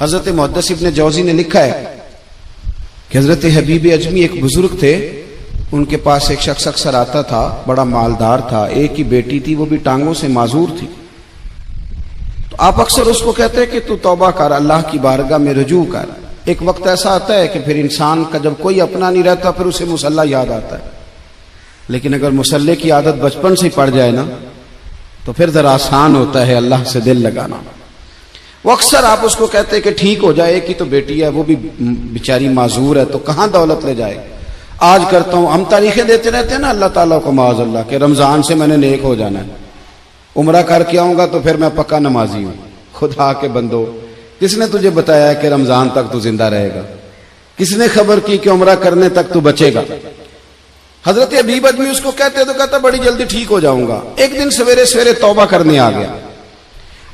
हजरत मुहद्दिस इब्न जौजी ने लिखा है कि हजरत हबीब अजमी एक बुजुर्ग थे, उनके पास एक शख्स अक्सर आता था, बड़ा मालदार था, एक ही बेटी थी, वो भी टांगों से माजूर थी। तो आप अक्सर उसको कहते कि तू तौबा कर, अल्लाह की बारगाह में रुजू कर। एक वक्त ऐसा आता है कि फिर इंसान का जब कोई अपना नहीं रहता फिर उसे मुसल्ला याद आता है, लेकिन अगर मुसल्ले की आदत बचपन से पड़ जाए ना तो फिर जरा आसान होता है अल्लाह से दिल लगाना। वो अक्सर आप उसको कहते कि ठीक हो जाए, कि तो बेटी है, वो भी बेचारी माजूर है, तो कहां दौलत ले जाए। आज करता हूं, हम तारीखें देते रहते हैं ना अल्लाह ताला को माज अल्लाह के, रमजान से मैंने नेक हो जाना है, उम्रा करके आऊंगा तो फिर मैं पक्का नमाजी हूं। खुदा के बंदो, किसने तुझे बताया कि रमजान तक तू जिंदा रहेगा? किसने खबर की कि उम्रा करने तक तू बचेगा? हजरत हबीब अजमी उसको कहते तो कहता बड़ी जल्दी ठीक हो जाऊंगा। एक दिन सवेरे सवेरे तौबा करने आ गया।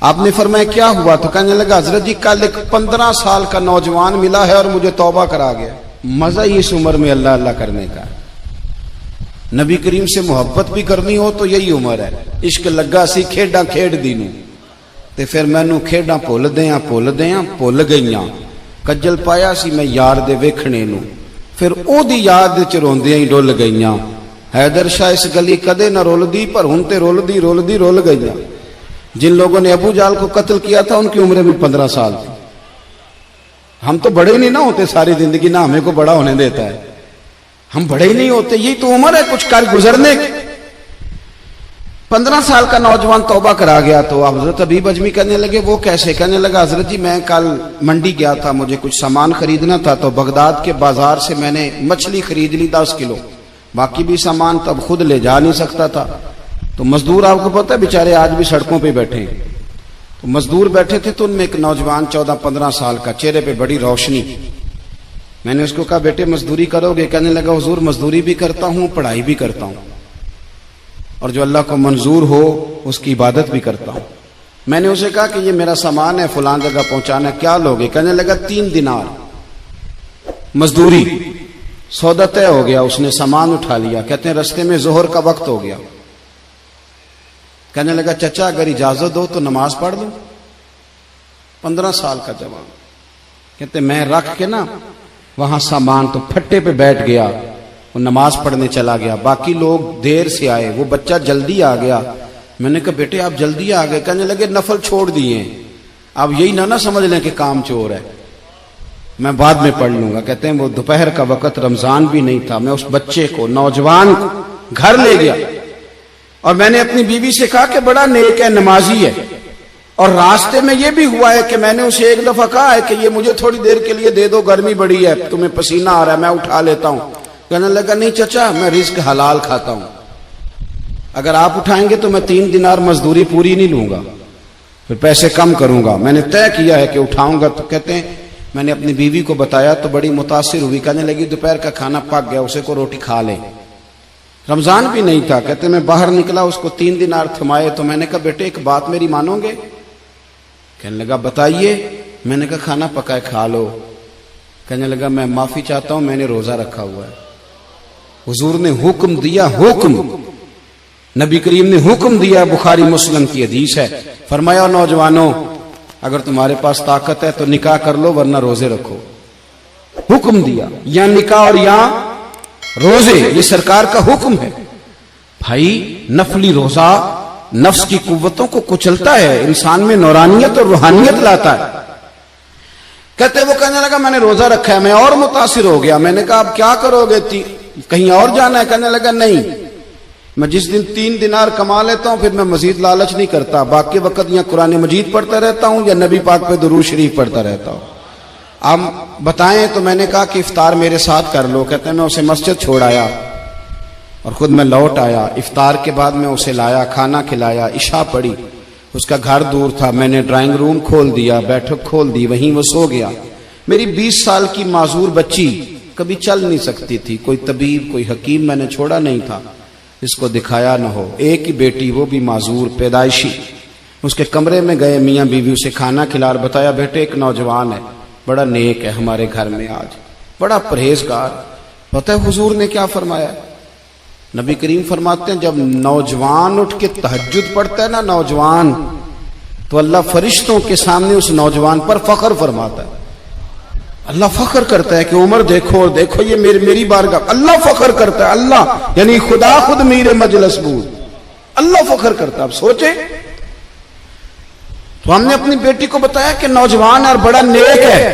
आपने फरमाया क्या हुआ? तो कहने लगा हजरत जी कल एक 15 साल का नौजवान मिला है और मुझे तौबा करा गया। मजा ही इस उम्र में अल्लाह अल्लाह करने का। नबी करीम से मोहब्बत भी करनी हो तो यही उम्र है। इश्क लगा सी खेडा खेड दी नूं ते फिर मैनू खेडा भुल भुल गईयां। कज्जल पाया सी मैं यार दे वेखणे नूं, फिर ओदी याद च रोंदियां ही डुल गईयां। हैदर शाह इस गली कदे न रुलदी, पर हुण ते रुलदी रुलदी रुल गईयां। जिन लोगों ने अबू जाल को कत्ल किया था उनकी उम्र भी 15 साल थी। हम तो बड़े नहीं ना होते सारी जिंदगी, ना हमें को बड़ा होने देता है, हम बड़े ही नहीं होते। यही तो उम्र है कुछ कर गुजरने की। 15 साल का नौजवान तौबा करा गया। तो हजरत हबीब अजमी कहने लगे वो कैसे? कहने लगा हजरत जी मैं कल मंडी गया था, मुझे कुछ सामान खरीदना था, तो बगदाद के बाजार से मैंने मछली खरीद ली 10 किलो, बाकी भी सामान तब खुद ले जा नहीं सकता था। तो मजदूर आपको पता है बेचारे आज भी सड़कों पे बैठे हैं। तो मजदूर बैठे थे तो उनमें एक नौजवान 14-15 साल का, चेहरे पे बड़ी रोशनी। मैंने उसको कहा बेटे मजदूरी करोगे? कहने लगा हुजूर मजदूरी भी करता हूं, पढ़ाई भी करता हूं, और जो अल्लाह को मंजूर हो उसकी इबादत भी करता हूं। मैंने उसे कहा कि ये मेरा सामान है, फलां जगह पहुंचाना, क्या लोगे? कहने लगा 3 दिनार मजदूरी। सौदा तय हो गया, उसने सामान उठा लिया। कहते हैं रस्ते में जोहर का वक्त हो गया। कहने लगा चचा अगर इजाजत दो तो नमाज पढ़ लूं। 15 साल का जवान। कहते मैं रख के ना वहां सामान तो फट्टे पे बैठ गया, वो नमाज पढ़ने चला गया। बाकी लोग देर से आए, वो बच्चा जल्दी आ गया। मैंने कहा बेटे आप जल्दी आ गए? कहने लगे नफल छोड़ दिए, अब यही ना समझ लें कि काम चोर है, मैं बाद में पढ़ लूंगा। कहते हैं वो दोपहर का वक्त, रमजान भी नहीं था। मैं उस बच्चे को, नौजवान को घर ले गया और मैंने अपनी बीवी से कहा कि बड़ा नेक है, नमाजी है। और रास्ते में यह भी हुआ है कि मैंने उसे एक दफा कहा है कि ये मुझे थोड़ी देर के लिए दे दो, गर्मी बड़ी है, तुम्हें पसीना आ रहा है, मैं उठा लेता हूं। कहने लगा नहीं चचा मैं रिस्क हलाल खाता हूं, अगर आप उठाएंगे तो मैं 3 दिनार मजदूरी पूरी नहीं लूंगा, फिर पैसे कम करूंगा। मैंने तय किया है कि उठाऊंगा। तो कहते हैं मैंने अपनी बीवी को बताया तो बड़ी मुतासिर हुई। कहने लगी दोपहर का खाना पक गया, उसे को रोटी खा ले। रमजान भी नहीं था। कहते मैं बाहर निकला, उसको 3 दिनार थमाए। तो मैंने कहा बेटे एक बात मेरी मानोगे? कहने लगा बताइए। मैंने कहा खाना पकाए खा लो। कहने लगा मैं माफी चाहता हूं, मैंने रोजा रखा हुआ है। हुजूर ने हुक्म दिया, हुक्म नबी करीम ने हुक्म दिया, बुखारी मुस्लिम की हदीस है। फरमाया नौजवानों अगर तुम्हारे पास ताकत है तो निकाह कर लो, वरना रोजे रखो। हुक्म दिया, या निकाह और या रोजे, ये सरकार का हुक्म है। भाई नफली रोजा नफ्स की कुव्वतों को कुचलता है, इंसान में नौरानियत और रूहानियत लाता है। कहते वो कहने लगा मैंने रोजा रखा है। मैं और मुतासिर हो गया। मैंने कहा अब क्या करोगे? कहीं और जाना है? कहने लगा नहीं, मैं जिस दिन 3 दिनार कमा लेता हूं फिर मैं मजीद लालच नहीं करता, बाकी वक्त या कुरान मजीद पढ़ता रहता हूं या नबी पाक पे दुरूद शरीफ पढ़ता रहता हूं। आप बताएं। तो मैंने कहा कि इफ्तार मेरे साथ कर लो। कहते हैं मैं उसे मस्जिद छोड़ आया और खुद मैं लौट आया। इफ्तार के बाद मैं उसे लाया, खाना खिलाया, इशा पढ़ी। उसका घर दूर था, मैंने ड्राइंग रूम खोल दिया, बैठक खोल दी, वहीं वो सो गया। मेरी 20 साल की माजूर बच्ची कभी चल नहीं सकती थी, कोई तबीब कोई हकीम मैंने छोड़ा नहीं था इसको दिखाया न हो। एक ही बेटी, वो भी माजूर पैदाइशी। उसके कमरे में गए, मियाँ बीवी उसे खाना खिला, बताया बेटे एक नौजवान है, बड़ा नेक है हमारे घर में, आज बड़ा परहेजगार। पता है हुजूर ने क्या फरमाया? नबी करीम फरमाते हैं जब नौजवान उठ के तहज्जुद पढ़ता है ना, नौजवान तो अल्लाह फरिश्तों के सामने उस नौजवान पर फख्र फरमाता है। अल्लाह फख्र करता है कि उमर देखो देखो ये मेरी बारगाह, अल्लाह फख्र करता है, अल्लाह यानी खुदा खुद मीरे मजलिस बूद, अल्लाह फख्र करता है। अब सोचे, तो हमने अपनी बेटी को बताया कि नौजवान और बड़ा नेक है,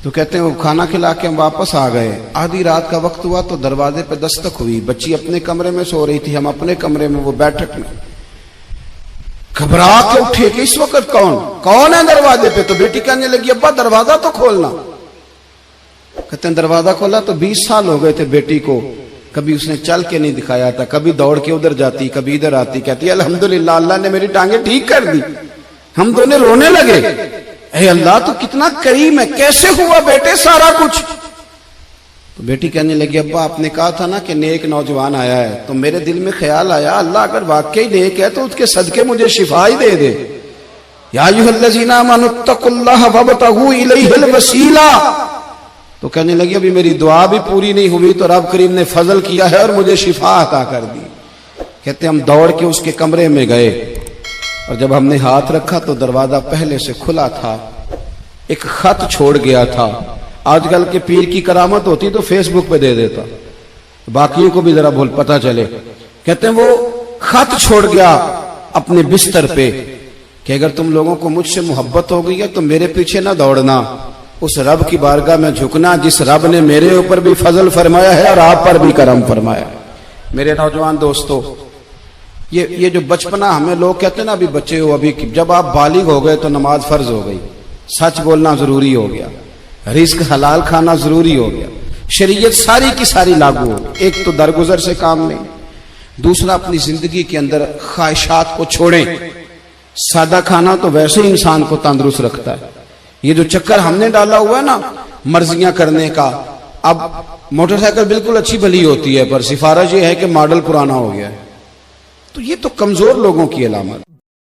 तो कहते हैं वो खाना खिला के हम वापस आ गए। आधी रात का वक्त हुआ तो दरवाजे पे दस्तक हुई, बच्ची अपने कमरे में सो रही थी, हम अपने कमरे में, वो बैठक में। घबरा के उठे कि इस वक्त कौन है दरवाजे पे? तो बेटी कहने लगी अब्बा दरवाजा तो खोलना। कहते हैं दरवाजा खोला तो 20 साल हो गए थे बेटी को, कभी उसने चल के नहीं दिखाया था, कभी दौड़ के उधर जाती, कभी इधर आती। कहती अल्हम्दुलिल्लाह अल्लाह ने मेरी टांगे ठीक कर दी। हम दोनों रोने लगे, हे अल्लाह तो कितना करीम है, कैसे हुआ बेटे सारा कुछ? तो बेटी कहने लगी अब्बा आपने कहा था ना कि नेक नौजवान आया है, तो मेरे दिल में ख्याल आया अल्लाह अगर वाकई नेक है तो उसके सदके मुझे शिफा ही दे दे। या अय्युहल्लज़ीना आमनुत्तकुल्लाह वब्तगू इलैहिल वसीला। तो कहने लगी अभी मेरी दुआ भी पूरी नहीं हुई तो रब करीम ने फजल किया है और मुझे शिफा अता कर दी। कहते हम दौड़ के उसके कमरे में गए और जब हमने हाथ रखा तो दरवाजा पहले से खुला था, एक खत छोड़ गया था। आजकल के पीर की करामत होती तो फेसबुक पे दे देता, बाकियों को भी जरा भूल पता चले। कहते हैं वो खत छोड़ गया अपने बिस्तर पे कि अगर तुम लोगों को मुझसे मोहब्बत हो गई है तो मेरे पीछे ना दौड़ना, उस रब की बारगाह में झुकना जिस रब ने मेरे ऊपर भी फजल फरमाया है और आप पर भी करम फरमाया। मेरे नौजवान दोस्तों, ये जो बचपना हमें लोग कहते हैं ना अभी बच्चे हो, अभी जब आप बालिग हो गए तो नमाज फर्ज हो गई, सच बोलना जरूरी हो गया, रिस्क हलाल खाना जरूरी हो गया, शरीयत सारी की सारी लागू हो। एक तो दरगुजर से काम नहीं, दूसरा अपनी जिंदगी के अंदर ख्वाहिशात को छोड़ें। सादा खाना तो वैसे ही इंसान को तंदुरुस्त रखता है। ये जो चक्कर हमने डाला हुआ है ना मर्जियां करने का, अब मोटरसाइकिल बिल्कुल अच्छी भली होती है पर सिफारिश ये है कि मॉडल पुराना हो गया है, तो ये तो कमजोर लोगों की अलामत।